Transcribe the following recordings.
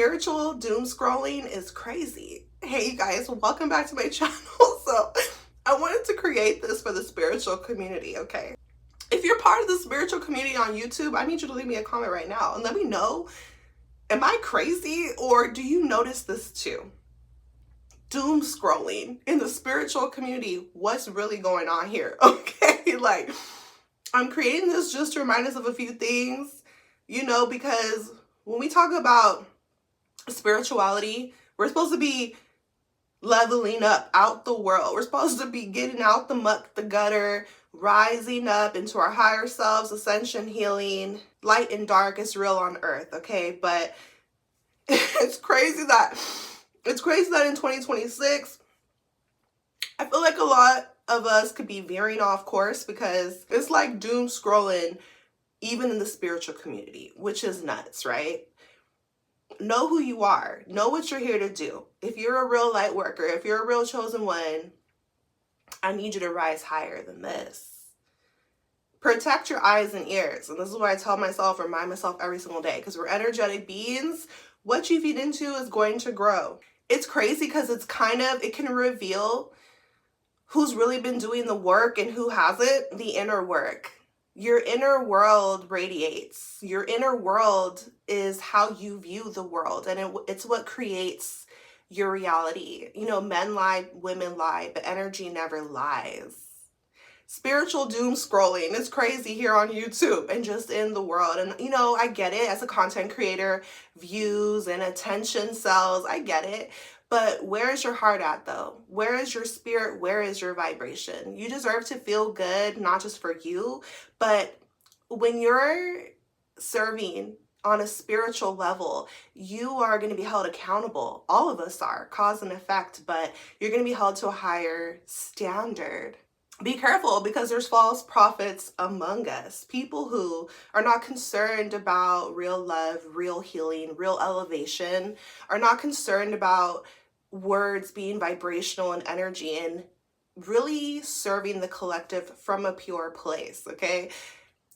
spiritual doom scrolling is crazy. Hey you guys, welcome back to my channel. So I wanted to create this for the spiritual community, okay? If you're part of the spiritual community on YouTube, I need you to leave me a comment right now and let me know, am I crazy or do you notice this too? Doom scrolling in the spiritual community, what's really going on here? Okay, like I'm creating this just to remind us of a few things, you know, because when we talk about spirituality, we're supposed to be leveling up out the world. We're supposed to be getting out the muck, the gutter, rising up into our higher selves, ascension, healing, light and dark is real on earth, okay? But it's crazy that in 2026, I feel like a lot of us could be veering off course because it's like doom scrolling even in the spiritual community, which is nuts, right? Know who you are. Know what you're here to do. If you're a real light worker, if you're a real chosen one, I need you to rise higher than this. Protect your eyes and ears. And this is what I tell myself, remind myself every single day, because we're energetic beings. What you feed into is going to grow. It's crazy because it can reveal who's really been doing the work and who hasn't, the inner work. Your inner world radiates. Your inner world is how you view the world, and it's what creates your reality. You know, men lie, women lie, but energy never lies. Spiritual doom scrolling is crazy here on YouTube and just in the world. And, you know, I get it as a content creator, views and attention sells. I get it. But where is your heart at though? Where is your spirit? Where is your vibration? You deserve to feel good, not just for you, but when you're serving on a spiritual level, you are going to be held accountable. All of us are, cause and effect, but you're going to be held to a higher standard. Be careful because there's false prophets among us. People who are not concerned about real love, real healing, real elevation, are not concerned about words being vibrational and energy and really serving the collective from a pure place, okay?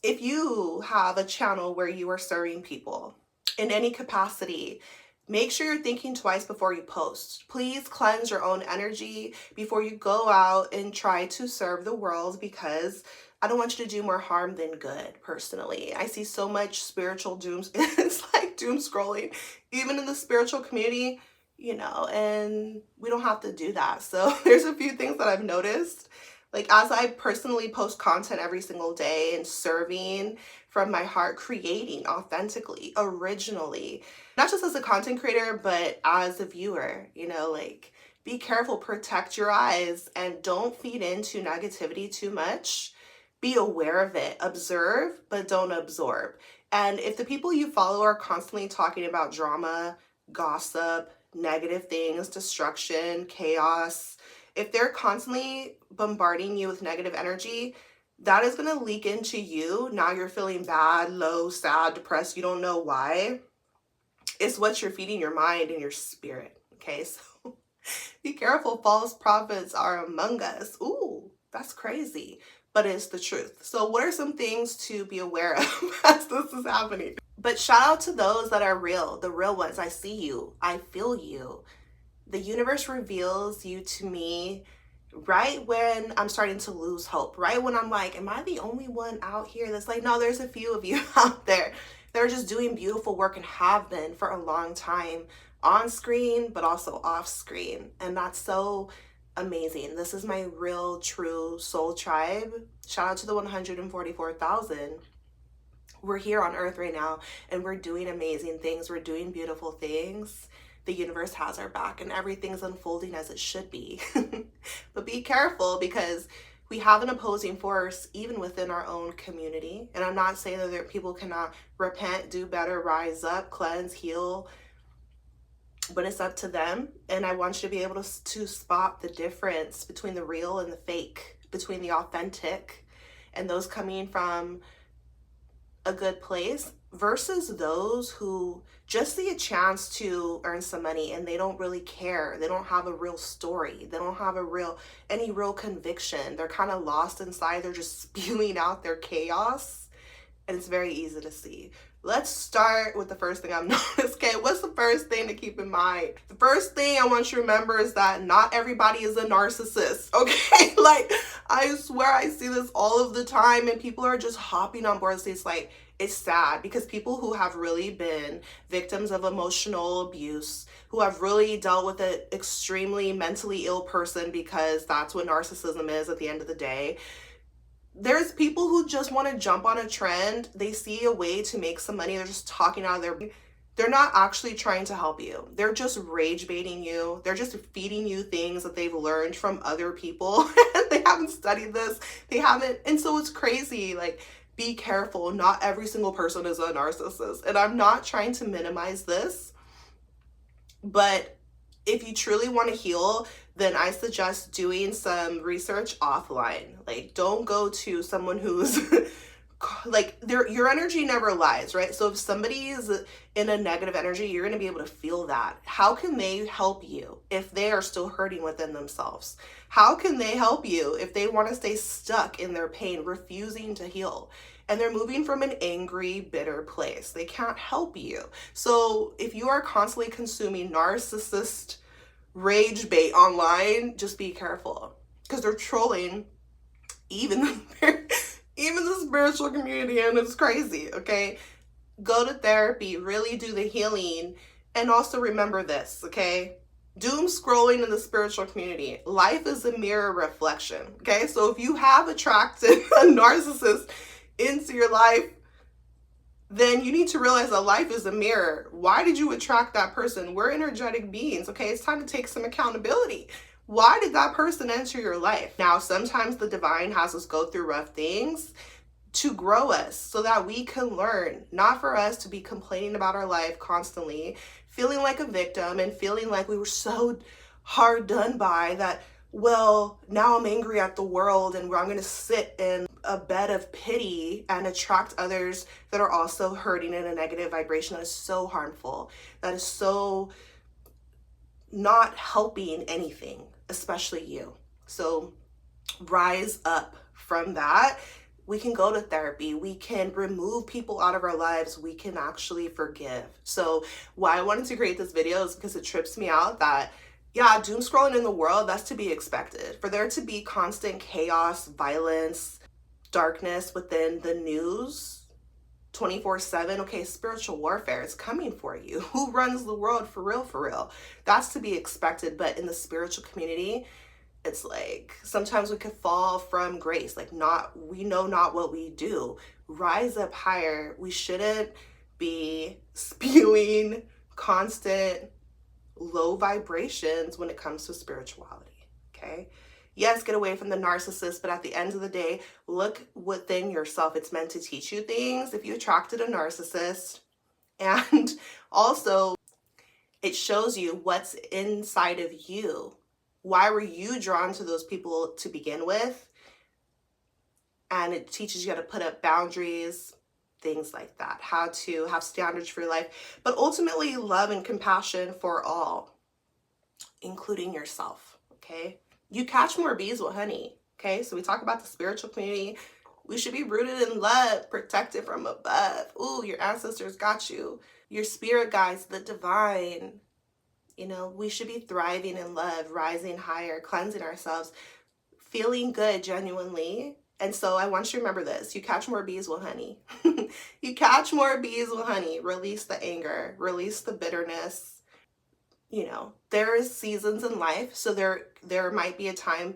If you have a channel where you are serving people in any capacity, make sure you're thinking twice before you post. Please cleanse your own energy before you go out and try to serve the world, because I don't want you to do more harm than good, personally. I see so much spiritual doom. It's like doom scrolling, even in the spiritual community, you know, and we don't have to do that. So there's a few things that I've noticed. Like as I personally post content every single day and serving from my heart, creating authentically, originally, not just as a content creator, but as a viewer, you know, like be careful, protect your eyes and don't feed into negativity too much. Be aware of it, observe, but don't absorb. And if the people you follow are constantly talking about drama, gossip, negative things, destruction, chaos, if they're constantly bombarding you with negative energy, that is going to leak into you. Now you're feeling bad, low, sad, depressed. You don't know why. It's what you're feeding your mind and your spirit. Okay, so be careful. False prophets are among us. Ooh, that's crazy, but it's the truth. So what are some things to be aware of as this is happening? But shout out to those that are real, the real ones. I see you. I feel you. The universe reveals you to me right when I'm starting to lose hope, right when I'm like, am I the only one out here that's like, no, there's a few of you out there that are just doing beautiful work and have been for a long time on screen, but also off screen. And that's so amazing. This is my real, true soul tribe. Shout out to the 144,000. We're here on earth right now and we're doing amazing things. We're doing beautiful things. The universe has our back and everything's unfolding as it should be. But be careful because we have an opposing force even within our own community. And I'm not saying that people cannot repent, do better, rise up, cleanse, heal, but it's up to them. And I want you to be able to spot the difference between the real and the fake, between the authentic and those coming from a good place versus those who just see a chance to earn some money and they don't really care. They don't have a real story. They don't have any real conviction. They're kind of lost inside. They're just spewing out their chaos. And it's very easy to see. Let's start with the first thing I've noticed. Okay, what's the first thing to keep in mind? The first thing I want you to remember is that not everybody is a narcissist. Okay, like I swear I see this all of the time, and people are just hopping on board. It's like, it's sad because people who have really been victims of emotional abuse, who have really dealt with an extremely mentally ill person, because that's what narcissism is at the end of the day. There's people who just want to jump on a trend. They see a way to make some money. They're just talking out of their... They're not actually trying to help you. They're just rage baiting you. They're just feeding you things that they've learned from other people. They haven't studied this. They haven't. And so it's crazy. Like, be careful. Not every single person is a narcissist. And I'm not trying to minimize this. But if you truly want to heal, then I suggest doing some research offline. Like, don't go to someone who's like, your energy never lies, right? So if somebody is in a negative energy, you're going to be able to feel that. How can they help you if they are still hurting within themselves? How can they help you if they want to stay stuck in their pain, refusing to heal? And they're moving from an angry, bitter place. They can't help you. So if you are constantly consuming narcissist rage bait online, just be careful, because they're trolling even the spiritual community, and it's crazy. Okay, go to therapy, really do the healing, and also remember this. Okay, doom scrolling in the spiritual community, life is a mirror reflection. Okay, so if you have attracted a narcissist into your life, then you need to realize that life is a mirror. Why did you attract that person? We're energetic beings, okay? It's time to take some accountability. Why did that person enter your life? Now, sometimes the divine has us go through rough things to grow us so that we can learn, not for us to be complaining about our life constantly, feeling like a victim and feeling like we were so hard done by that, well, now I'm angry at the world and I'm going to sit in a bed of pity and attract others that are also hurting in a negative vibration. That is so harmful. That is so not helping anything, especially you. So rise up from that. We can go to therapy. We can remove people out of our lives. We can actually forgive. So why I wanted to create this video is because it trips me out that, yeah, doom scrolling in the world, that's to be expected. For there to be constant chaos, violence, darkness within the news 24/7, okay, spiritual warfare is coming for you. Who runs the world for real, for real? That's to be expected. But in the spiritual community, it's like sometimes we could fall from grace. Like, we know not what we do. Rise up higher. We shouldn't be spewing constant low vibrations when it comes to spirituality. Okay, yes, get away from the narcissist, but at the end of the day, look within yourself. It's meant to teach you things if you attracted a narcissist. And also, it shows you what's inside of you. Why were you drawn to those people to begin with? And it teaches you how to put up boundaries, things like that, how to have standards for your life, but ultimately love and compassion for all, including yourself. Okay, you catch more bees with honey. Okay, so we talk about the spiritual community. We should be rooted in love, protected from above. Ooh, your ancestors got you. Your spirit guides, the divine. You know, we should be thriving in love, rising higher, cleansing ourselves, feeling good genuinely. And so I want you to remember this. You catch more bees with honey. You catch more bees with honey. Release the anger, release the bitterness. You know, there is seasons in life. So there might be a time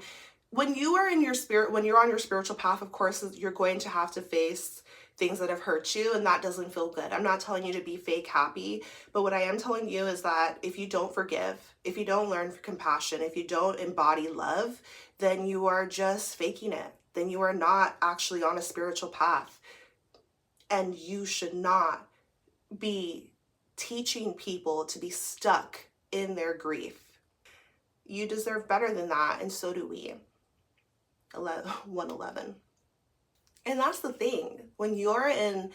when you are in your spirit, when you're on your spiritual path, of course, you're going to have to face things that have hurt you, and that doesn't feel good. I'm not telling you to be fake happy, but what I am telling you is that if you don't forgive, if you don't learn compassion, if you don't embody love, then you are just faking it. Then you are not actually on a spiritual path. And you should not be teaching people to be stuck in their grief. You deserve better than that, and so do we. 111. And that's the thing. When you're in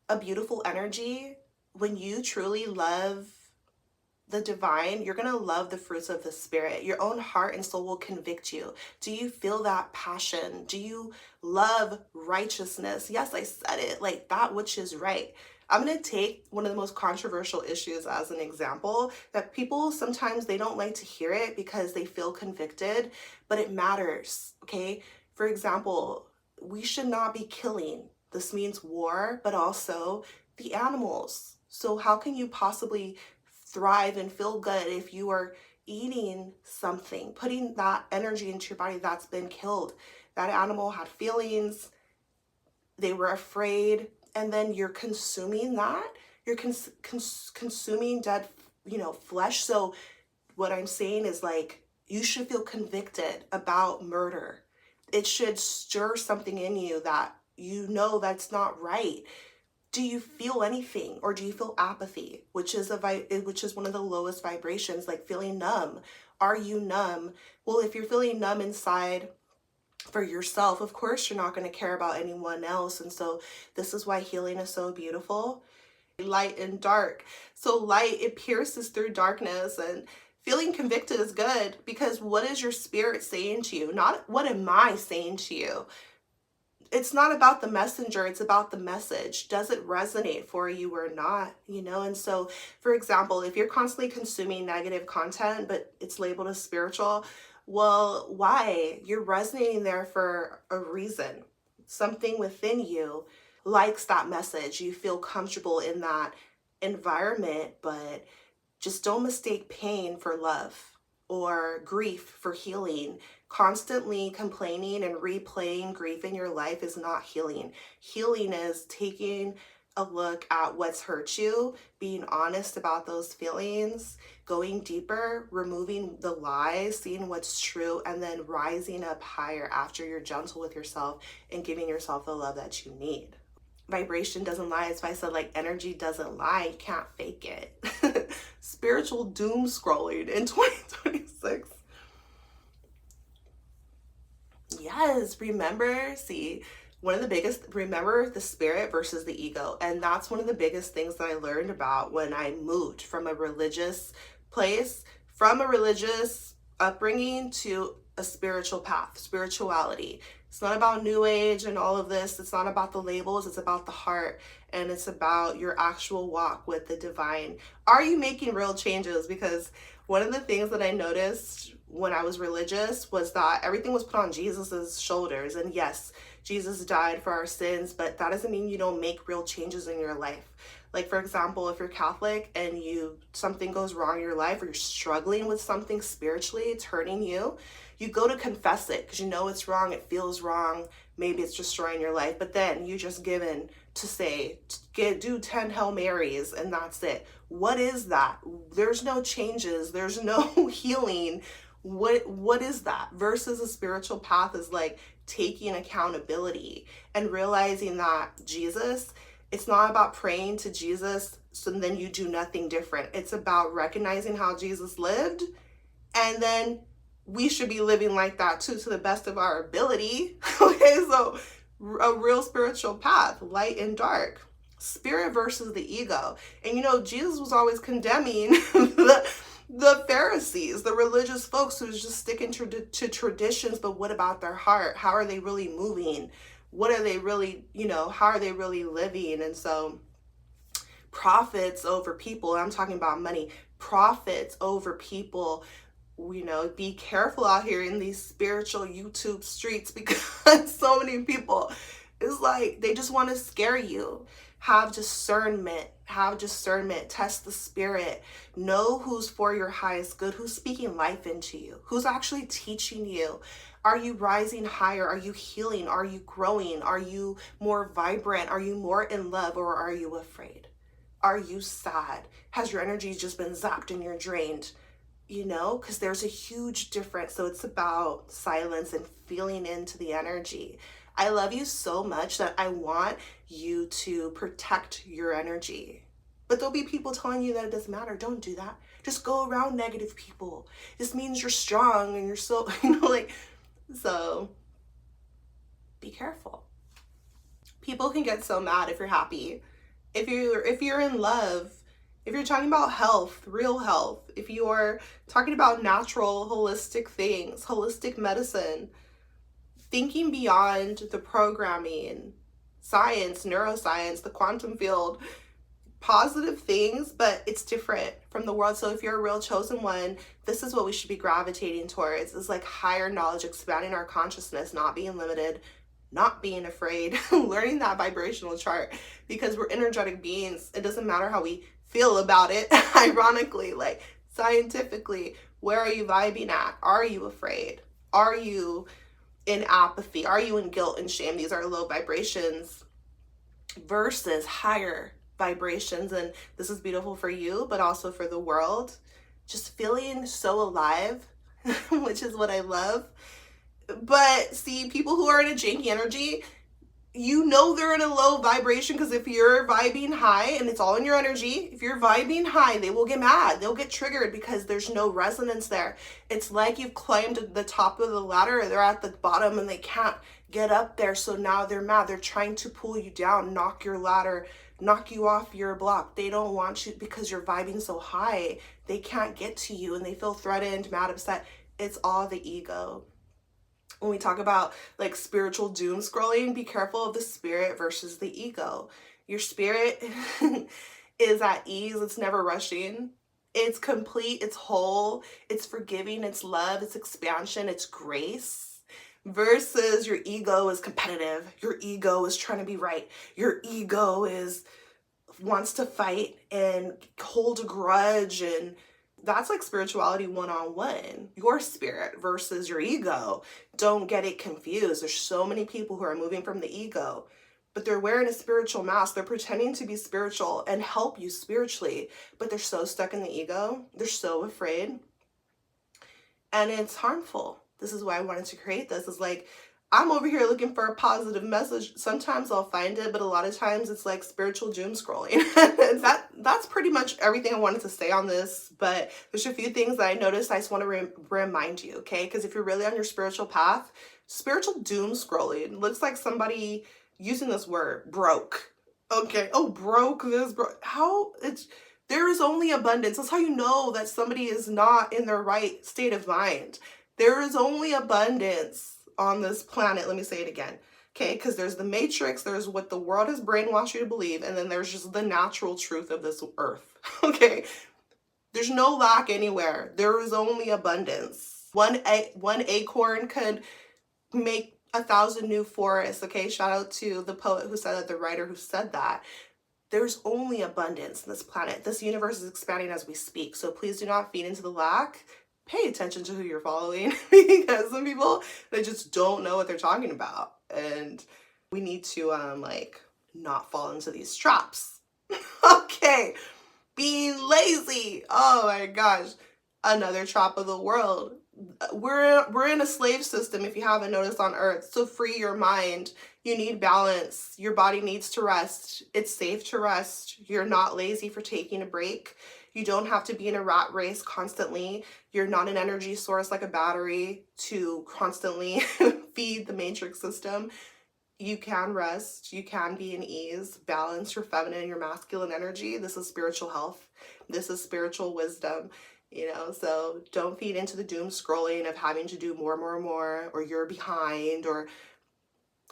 a beautiful energy, when you truly love the divine, you're going to love the fruits of the spirit. Your own heart and soul will convict you. Do you feel that passion? Do you love righteousness? Yes, I said it, like that which is right. I'm going to take one of the most controversial issues as an example that people sometimes they don't like to hear it because they feel convicted, but it matters, okay? For example, we should not be killing. This means war, but also the animals. So how can you possibly thrive and feel good if you are eating something, putting that energy into your body that's been killed? That animal had feelings, they were afraid, and then you're consuming that. You're consuming dead, flesh. So what I'm saying is, like, you should feel convicted about murder. It should stir something in you that you know that's not right. Do you feel anything, or do you feel apathy, which is one of the lowest vibrations, like feeling numb? Are you numb? Well, if you're feeling numb inside for yourself, of course you're not going to care about anyone else. And so this is why healing is so beautiful. Light and dark. So light, it pierces through darkness, and feeling convicted is good, because what is your spirit saying to you? Not what am I saying to you? It's not about the messenger, it's about the message. Does it resonate for you or not? And so, for example, if you're constantly consuming negative content, but it's labeled as spiritual, well, why? You're resonating there for a reason. Something within you likes that message. You feel comfortable in that environment, but just don't mistake pain for love or grief for healing. Constantly complaining and replaying grief in your life is not healing. Healing is taking a look at what's hurt you, being honest about those feelings, going deeper, removing the lies, seeing what's true, and then rising up higher after you're gentle with yourself and giving yourself the love that you need. Vibration doesn't lie. That's why I said, like, energy doesn't lie. You can't fake it. Spiritual doom scrolling in 2026. Yes, remember the spirit versus the ego. And that's one of the biggest things that I learned about when I moved from a religious place, from a religious upbringing to a spiritual path, spirituality. It's not about new age and all of this. It's not about the labels. It's about the heart, and it's about your actual walk with the divine. Are you making real changes? Because one of the things that I noticed when I was religious was that everything was put on Jesus's shoulders. And yes, Jesus died for our sins, but that doesn't mean you don't make real changes in your life. Like, for example, if you're Catholic and something goes wrong in your life, or you're struggling with something spiritually, it's hurting you, you go to confess it because you know it's wrong, it feels wrong, maybe it's destroying your life, but then you just given to say, do 10 Hail Marys, and that's it. What is that? There's no changes, there's no healing. What is that? Versus a spiritual path is like taking accountability and realizing that Jesus, it's not about praying to Jesus so then you do nothing different. It's about recognizing how Jesus lived, and then we should be living like that too, to the best of our ability. Okay, so a real spiritual path, light and dark, spirit versus the ego. And Jesus was always condemning the Pharisees, the religious folks who was just sticking to traditions, but what about their heart? How are they really moving? What are they really, how are they really living? And so profits over people, I'm talking about money, profits over people. Be careful out here in these spiritual YouTube streets, because so many people, it's like they just want to scare you. Have discernment, test the spirit, know who's for your highest good, who's speaking life into you, who's actually teaching you. Are you rising higher? Are you healing? Are you growing? Are you more vibrant? Are you more in love, or are you afraid? Are you sad? Has your energy just been zapped and you're drained? Because there's a huge difference. So it's about silence and feeling into the energy. I love you so much that I want you to protect your energy. But there'll be people telling you that it doesn't matter. Don't do that. Just go around negative people. This means you're strong and you're so, so be careful. People can get so mad if you're happy. If you're in love, if you're talking about health, real health, if you're talking about natural, holistic things, holistic medicine, thinking beyond the programming, science, neuroscience, the quantum field, positive things, but it's different from the world. So if you're a real chosen one, this is what we should be gravitating towards, is like higher knowledge, expanding our consciousness, not being limited, not being afraid, learning that vibrational chart, because we're energetic beings. It doesn't matter how we feel about it. Ironically, like scientifically, where are you vibing at? Are you afraid? Are you in apathy? Are you in guilt and shame? These are low vibrations versus higher vibrations. And this is beautiful for you, but also for the world. Just feeling so alive, which is what I love. But see, people who are in a janky energy, you know they're in a low vibration, because if you're vibing high, and it's all in your energy, if you're vibing high, they will get mad. They'll get triggered because there's no resonance there. It's like you've climbed the top of the ladder, they're at the bottom and they can't get up there, so now they're mad. They're trying to pull you down, knock your ladder, knock you off your block. They don't want you because you're vibing so high. They can't get to you and they feel threatened, mad, upset. It's all the ego. When we talk about like spiritual doom scrolling, be careful of the spirit versus the ego. Your spirit is at ease. It's never rushing. It's complete. It's whole. It's forgiving. It's love. It's expansion. It's grace. Versus your ego is competitive. Your ego is trying to be right. Your ego wants to fight and hold a grudge, and that's like spirituality one-on-one. Your spirit versus your ego. Don't get it confused. There's so many people who are moving from the ego, but they're wearing a spiritual mask. They're pretending to be spiritual and help you spiritually, but they're so stuck in the ego. They're so afraid. And it's harmful. This is why I wanted to create this. Is like, I'm over here looking for a positive message. Sometimes I'll find it, but a lot of times it's like spiritual doom scrolling. That's pretty much everything I wanted to say on this, but there's a few things that I noticed I just want to remind you, okay? Because if you're really on your spiritual path, spiritual doom scrolling looks like somebody using this word, broke. Okay, oh, broke this, broke. There is only abundance. That's how you know that somebody is not in their right state of mind. There is only abundance on this planet. Let me say it again. Okay, because there's the matrix, there's what the world has brainwashed you to believe, and then there's just the natural truth of this earth. Okay, there's no lack anywhere. There is only abundance. One acorn could make 1,000 new forests. Okay, shout out to the poet who said that, the writer who said that. There's only abundance in this planet. This universe is expanding as we speak, so please do not feed into the lack. Pay attention to who you're following, because some people, they just don't know what they're talking about, and we need to like not fall into these traps. Okay, being lazy. Oh my gosh, another trap of the world. We're in a slave system, if you haven't noticed, on earth. So free your mind. You need balance. Your body needs to rest. It's safe to rest. You're not lazy for taking a break. You don't have to be in a rat race constantly. You're not an energy source like a battery to constantly feed the matrix system. You can rest. You can be in ease. Balance your feminine and your masculine energy. This is spiritual health. This is spiritual wisdom. So don't feed into the doom scrolling of having to do more, or you're behind, or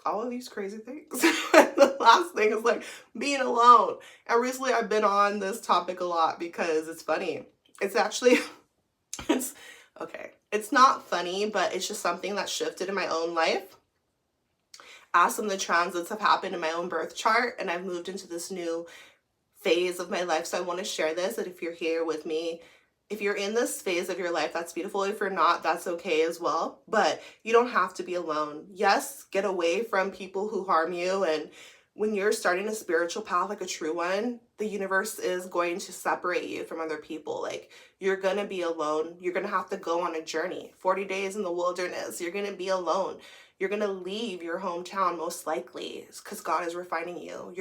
all of these crazy things. The last thing is like being alone. And recently I've been on this topic a lot because it's funny. It's okay. It's not funny, but it's just something that shifted in my own life as some of the transits have happened in my own birth chart, and I've moved into this new phase of my life. So I want to share this, that if you're here with me, if you're in this phase of your life, that's beautiful. If you're not, that's okay as well. But you don't have to be alone. Yes, get away from people who harm you. And when you're starting a spiritual path, like a true one, the universe is going to separate you from other people. Like, you're going to be alone. You're going to have to go on a journey. 40 days in the wilderness. You're going to be alone. You're going to leave your hometown most likely, because God is refining you.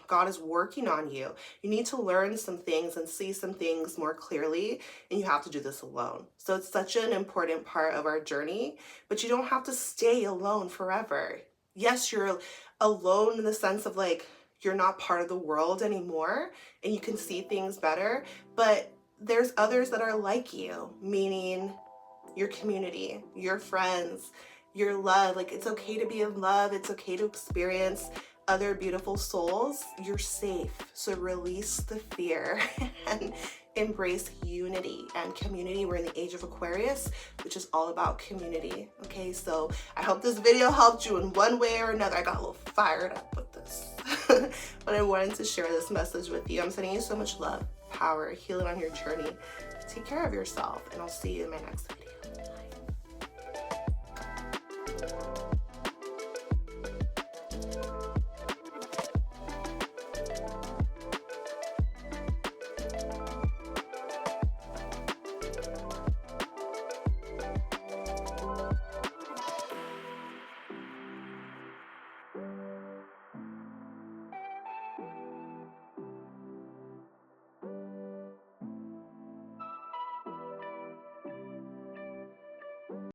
God is working on you. You need to learn some things and see some things more clearly, and you have to do this alone. So it's such an important part of our journey, but you don't have to stay alone forever. Yes, you're alone in the sense of like, you're not part of the world anymore and you can see things better, but there's others that are like you, meaning your community, your friends, your love. Like, it's okay to be in love. It's okay to experience other beautiful souls. You're safe. So release the fear and embrace unity and community. We're in the Age of Aquarius, which is all about community. Okay, so I hope this video helped you in one way or another. I got a little fired up with this, but I wanted to share this message with you. I'm sending you so much love, power, healing on your journey. Take care of yourself, and I'll see you in my next video.